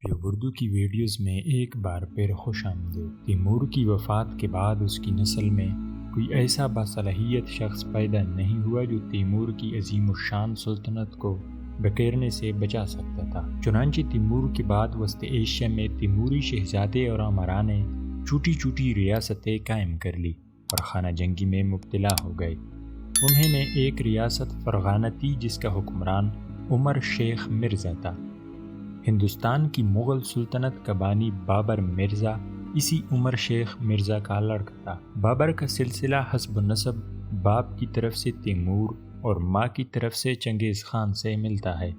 Tube Urdu کی videos میں ایک بار پھر خوش آمدید۔ تیمور کی وفات کے بعد اس کی نسل میں کوئی ایسا باصلاحیت شخص پیدا نہیں ہوا جو تیمور کی عظیم الشان سلطنت کو بکھیرنے سے بچا سکتا تھا۔ چنانچہ تیمور کے بعد وسط ایشیا میں تیموری شہزادے اور امراء نے چھوٹی چھوٹی ریاستیں قائم کر لی اور خانہ جنگی میں مبتلا ہو گئے۔ انہیں نے ایک ریاست فرغانہ تھی جس کا حکمران عمر شیخ مرزا تھا۔ ہندوستان کی مغل سلطنت کا بانی بابر مرزا اسی عمر شیخ مرزا کا لڑکا تھا۔ بابر کا سلسلہ حسب نسب باپ کی طرف سے تیمور اور ماں کی طرف سے چنگیز خان سے ملتا ہے،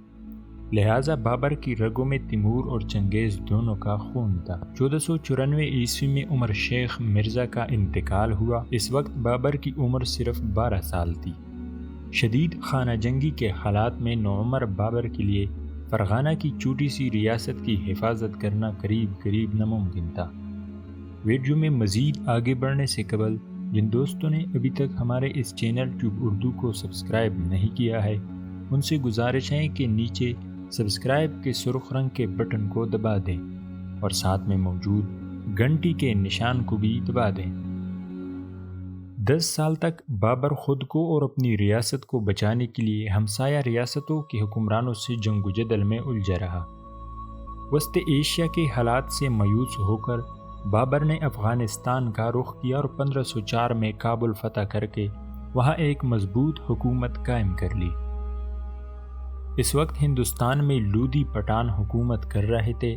لہٰذا بابر کی رگوں میں تیمور اور چنگیز دونوں کا خون تھا۔ 1494 عیسوی میں عمر شیخ مرزا کا انتقال ہوا۔ اس وقت بابر کی عمر صرف 12 سال تھی۔ شدید خانہ جنگی کے حالات میں نوعمر بابر کے لیے فرغانہ کی چھوٹی سی ریاست کی حفاظت کرنا قریب ناممکن تھا۔ ویڈیو میں مزید آگے بڑھنے سے قبل جن دوستوں نے ابھی تک ہمارے اس چینل ٹیوب اردو کو سبسکرائب نہیں کیا ہے، ان سے گزارش ہے کہ نیچے سبسکرائب کے سرخ رنگ کے بٹن کو دبا دیں اور ساتھ میں موجود گھنٹی کے نشان کو بھی دبا دیں۔ 10 سال تک بابر خود کو اور اپنی ریاست کو بچانے کے لیے ہمسایہ ریاستوں کے حکمرانوں سے جنگ و جدل میں الجھا رہا۔ وسط ایشیا کے حالات سے مایوس ہو کر بابر نے افغانستان کا رخ کیا اور 1504 میں کابل فتح کر کے وہاں ایک مضبوط حکومت قائم کر لی۔ اس وقت ہندوستان میں لودھی پٹھان حکومت کر رہے تھے۔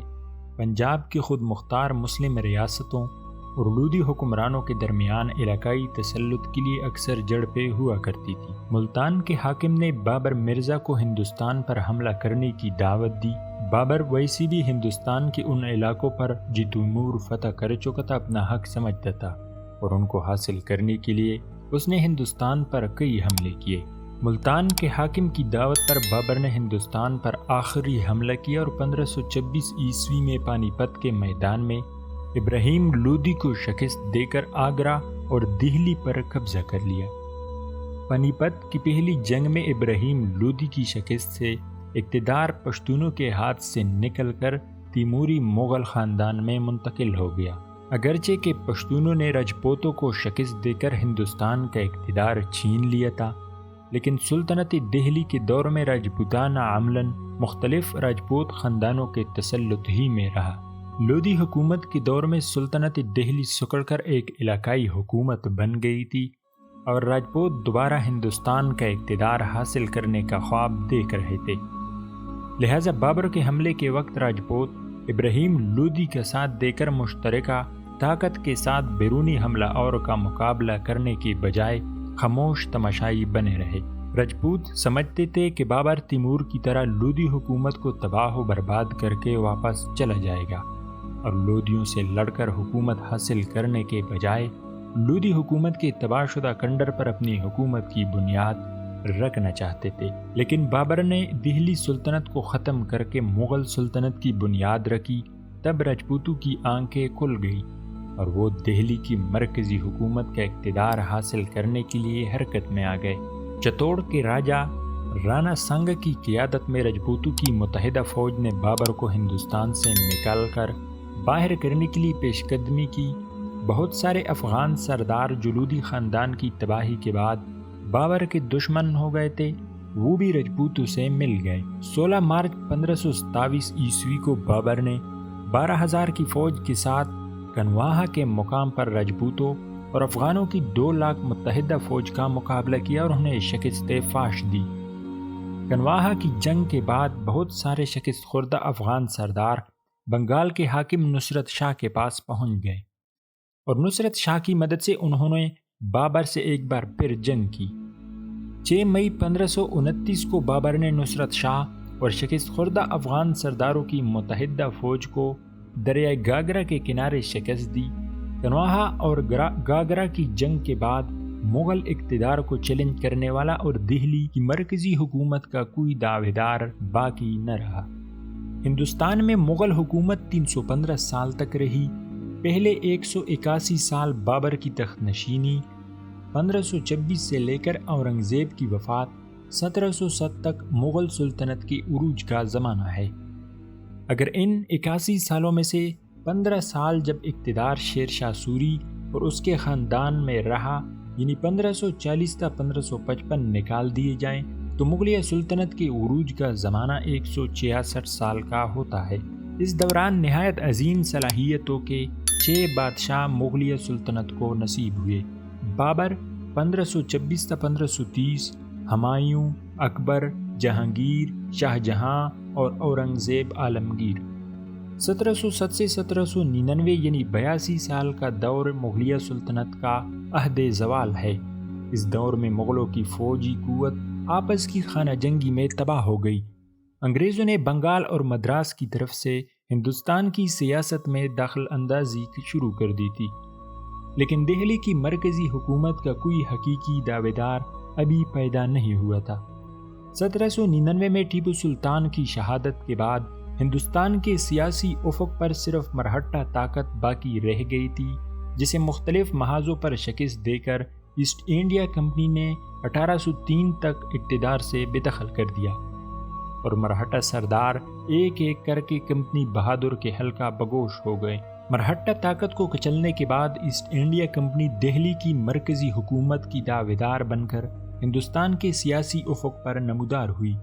پنجاب کی خود مختار مسلم ریاستوں اور لودھی حکمرانوں کے درمیان علاقائی تسلط کے لیے اکثر جھڑپیں ہوا کرتی تھی۔ ملتان کے حاکم نے بابر مرزا کو ہندوستان پر حملہ کرنے کی دعوت دی۔ بابر ویسے بھی ہندوستان کے ان علاقوں پر جو تیمور فتح کر چکا تھا اپنا حق سمجھتا تھا اور ان کو حاصل کرنے کے لیے اس نے ہندوستان پر کئی حملے کیے۔ ملتان کے حاکم کی دعوت پر بابر نے ہندوستان پر آخری حملہ کیا اور 1526 عیسوی میں پانی پت کے میدان میں ابراہیم لودھی کو شکست دے کر آگرہ اور دہلی پر قبضہ کر لیا۔ پانی پت کی پہلی جنگ میں ابراہیم لودھی کی شکست سے اقتدار پشتونوں کے ہاتھ سے نکل کر تیموری مغل خاندان میں منتقل ہو گیا۔ اگرچہ کہ پشتونوں نے راجپوتوں کو شکست دے کر ہندوستان کا اقتدار چھین لیا تھا، لیکن سلطنت دہلی کے دور میں راجپوتانہ عملاً مختلف راجپوت خاندانوں کے تسلط ہی میں رہا۔ لودھی حکومت کے دور میں سلطنت دہلی سکڑ کر ایک علاقائی حکومت بن گئی تھی اور راجپوت دوبارہ ہندوستان کا اقتدار حاصل کرنے کا خواب دیکھ رہے تھے، لہٰذا بابر کے حملے کے وقت راجپوت ابراہیم لودھی کا ساتھ دے کر مشترکہ طاقت کے ساتھ بیرونی حملہ آور کا مقابلہ کرنے کی بجائے خاموش تماشائی بنے رہے۔ راجپوت سمجھتے تھے کہ بابر تیمور کی طرح لودھی حکومت کو تباہ و برباد کر کے واپس چلا جائے گا اور لودھیوں سے لڑ کر حکومت حاصل کرنے کے بجائے لودھی حکومت کے تباہ شدہ کنڈر پر اپنی حکومت کی بنیاد رکھنا چاہتے تھے۔ لیکن بابر نے دہلی سلطنت کو ختم کر کے مغل سلطنت کی بنیاد رکھی، تب راجپوتوں کی آنکھیں کھل گئی اور وہ دہلی کی مرکزی حکومت کا اقتدار حاصل کرنے کے لیے حرکت میں آ گئے۔ چتوڑ کے راجا رانا سنگا کی قیادت میں راجپوتوں کی متحدہ فوج نے بابر کو ہندوستان سے نکال کر باہر کرنے کے لیے پیش قدمی کی۔ بہت سارے افغان سردار جو لودھی خاندان کی تباہی کے بعد بابر کے دشمن ہو گئے تھے، وہ بھی راجپوتوں سے مل گئے۔ 16 مارچ 1527 عیسوی کو بابر نے 12,000 کی فوج کے ساتھ کنواہا کے مقام پر راجپوتوں اور افغانوں کی 2 لاکھ متحدہ فوج کا مقابلہ کیا اور انہیں شکست فاش دی۔ کنواہا کی جنگ کے بعد بہت سارے شکست خوردہ افغان سردار بنگال کے حاکم نصرت شاہ کے پاس پہنچ گئے اور نصرت شاہ کی مدد سے انہوں نے بابر سے ایک بار پھر جنگ کی۔ 6 مئی 1529 کو بابر نے نصرت شاہ اور شکست خوردہ افغان سرداروں کی متحدہ فوج کو دریائے گاگرا کے کنارے شکست دی۔ کنواہا اور گاگرا کی جنگ کے بعد مغل اقتدار کو چیلنج کرنے والا اور دہلی کی مرکزی حکومت کا کوئی دعویدار باقی نہ رہا۔ ہندوستان میں مغل حکومت 315 سال تک رہی۔ پہلے 181 سال بابر کی تخت نشینی، 1526 سے لے کر اورنگزیب کی وفات 1707 تک مغل سلطنت کے عروج کا زمانہ ہے۔ اگر ان 81 سالوں میں سے 15 سال جب اقتدار شیر شاہ سوری اور اس کے خاندان میں رہا، یعنی 1540 تا 1555 نکال دیے جائیں، تو مغلیہ سلطنت کے عروج کا زمانہ 166 سال کا ہوتا ہے۔ اس دوران نہایت عظیم صلاحیتوں کے 6 بادشاہ مغلیہ سلطنت کو نصیب ہوئے: بابر 1526 تا 1530، ہمایوں، اکبر، جہانگیر، شاہ جہاں اور اورنگزیب عالمگیر۔ 1707 سے 1799 یعنی 82 سال کا دور مغلیہ سلطنت کا عہد زوال ہے۔ اس دور میں مغلوں کی فوجی قوت آپس کی خانہ جنگی میں تباہ ہو گئی۔ انگریزوں نے بنگال اور مدراس کی طرف سے ہندوستان کی سیاست میں دخل اندازی شروع کر دی تھی، لیکن دہلی کی مرکزی حکومت کا کوئی حقیقی دعویدار ابھی پیدا نہیں ہوا تھا۔ 1799 میں ٹیپو سلطان کی شہادت کے بعد ہندوستان کے سیاسی افق پر صرف مرہٹہ طاقت باقی رہ گئی تھی، جسے مختلف محاذوں پر شکست دے کر ایسٹ انڈیا کمپنی نے 1803 تک اقتدار سے بے دخل کر دیا، اور مرہٹہ سردار ایک ایک کر کے کمپنی بہادر کے حلقہ بگوش ہو گئے۔ مرہٹہ طاقت کو کچلنے کے بعد ایسٹ انڈیا کمپنی دہلی کی مرکزی حکومت کی دعویدار بن کر ہندوستان کے سیاسی افق پر نمودار ہوئی۔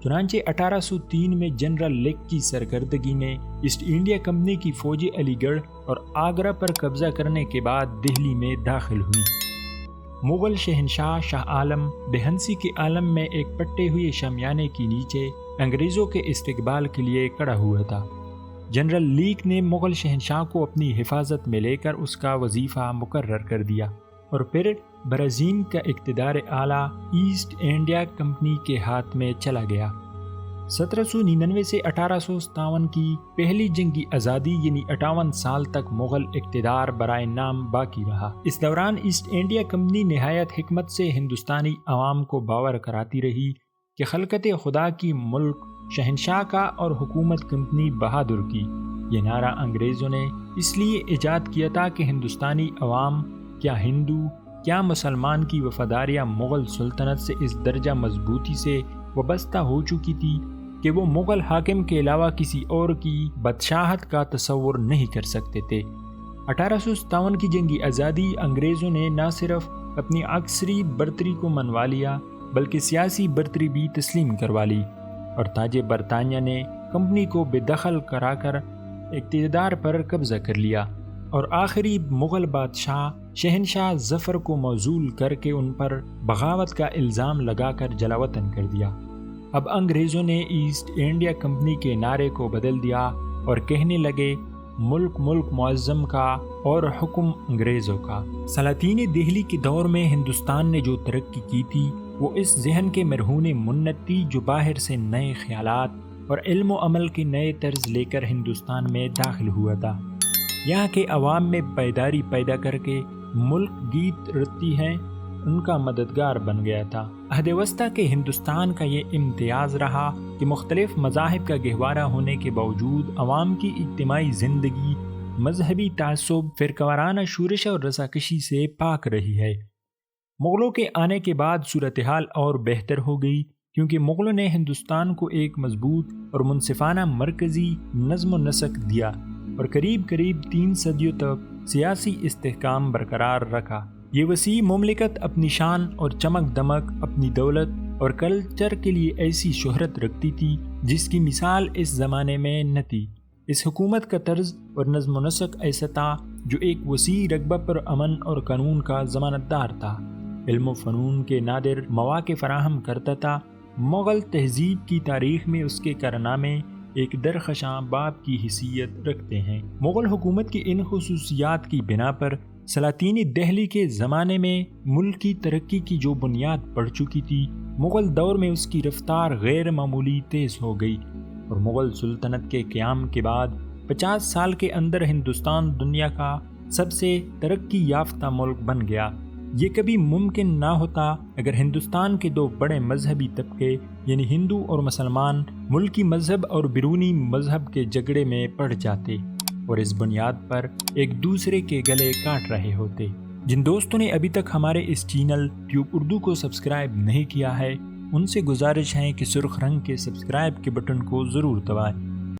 چنانچہ 1803 میں جنرل لیک کی سرکردگی میں ایسٹ انڈیا کمپنی کی فوجیں علی گڑھ اور آگرہ پر قبضہ کرنے کے بعد دہلی میں داخل ہوئی۔ مغل شہنشاہ شاہ عالم بہنسی کے عالم میں ایک پٹے ہوئے شامیانے کے نیچے انگریزوں کے استقبال کے لیے کھڑا ہوا تھا۔ جنرل لیک نے مغل شہنشاہ کو اپنی حفاظت میں لے کر اس کا وظیفہ مقرر کر دیا، اور پھر برازیل کا اقتدار اعلیٰ ایسٹ انڈیا کمپنی کے ہاتھ میں چلا گیا۔ 1799 سے 1857 کی پہلی جنگی آزادی یعنی 58 سال تک مغل اقتدار برائے نام باقی رہا۔ اس دوران ایسٹ انڈیا کمپنی نہایت حکمت سے ہندوستانی عوام کو باور کراتی رہی کہ خلقت خدا کی ملک شہنشاہ کا اور حکومت کمپنی بہادر کی۔ یہ نعرہ انگریزوں نے اس لیے ایجاد کیا تھا کہ ہندوستانی عوام، کیا ہندو کیا مسلمان، کی وفاداریاں مغل سلطنت سے اس درجہ مضبوطی سے وابستہ ہو چکی تھی کہ وہ مغل حاکم کے علاوہ کسی اور کی بادشاہت کا تصور نہیں کر سکتے تھے۔ 1857 کی جنگی آزادی انگریزوں نے نہ صرف اپنی عسکری برتری کو منوا لیا بلکہ سیاسی برتری بھی تسلیم کروا لی، اور تاج برطانیہ نے کمپنی کو بے دخل کرا کر اقتدار پر قبضہ کر لیا، اور آخری مغل بادشاہ شہنشاہ ظفر کو معزول کر کے ان پر بغاوت کا الزام لگا کر جلاوطن کر دیا۔ اب انگریزوں نے ایسٹ انڈیا کمپنی کے نعرے کو بدل دیا اور کہنے لگے ملک ملک معظم کا اور حکم انگریزوں کا۔ سلاطین دہلی کے دور میں ہندوستان نے جو ترقی کی تھی وہ اس ذہن کے مرہون منت تھی جو باہر سے نئے خیالات اور علم و عمل کے نئے طرز لے کر ہندوستان میں داخل ہوا تھا۔ یہاں کے عوام میں بیداری پیدا کر کے ملک گیت رتی ہیں ان کا مددگار بن گیا تھا۔ عہد وسطیٰ کے ہندوستان کا یہ امتیاز رہا کہ مختلف مذاہب کا گہوارہ ہونے کے باوجود عوام کی اجتماعی زندگی مذہبی تعصب، فرقہ وارانہ شورش اور رضاکشی سے پاک رہی ہے۔ مغلوں کے آنے کے بعد صورتحال اور بہتر ہو گئی، کیونکہ مغلوں نے ہندوستان کو ایک مضبوط اور منصفانہ مرکزی نظم و نسق دیا اور قریب 3 صدیوں تک سیاسی استحکام برقرار رکھا۔ یہ وسیع مملکت اپنی شان اور چمک دمک، اپنی دولت اور کلچر کے لیے ایسی شہرت رکھتی تھی جس کی مثال اس زمانے میں نہ تھی۔ اس حکومت کا طرز اور نظم و نسق ایسا تھا جو ایک وسیع رقبہ پر امن اور قانون کا ضمانت دار تھا، علم و فنون کے نادر مواقع فراہم کرتا تھا۔ مغل تہذیب کی تاریخ میں اس کے کارنامے ایک درخشاں باب کی حیثیت رکھتے ہیں۔ مغل حکومت کی ان خصوصیات کی بنا پر سلاطین دہلی کے زمانے میں ملک کی ترقی کی جو بنیاد پڑ چکی تھی، مغل دور میں اس کی رفتار غیر معمولی تیز ہو گئی، اور مغل سلطنت کے قیام کے بعد 50 سال کے اندر ہندوستان دنیا کا سب سے ترقی یافتہ ملک بن گیا۔ یہ کبھی ممکن نہ ہوتا اگر ہندوستان کے 2 بڑے مذہبی طبقے یعنی ہندو اور مسلمان ملکی مذہب اور بیرونی مذہب کے جھگڑے میں پڑ جاتے اور اس بنیاد پر ایک دوسرے کے گلے کاٹ رہے ہوتے۔ جن دوستوں نے ابھی تک ہمارے اس چینل ٹیوب اردو کو سبسکرائب نہیں کیا ہے، ان سے گزارش ہے کہ سرخ رنگ کے سبسکرائب کے بٹن کو ضرور دبائیں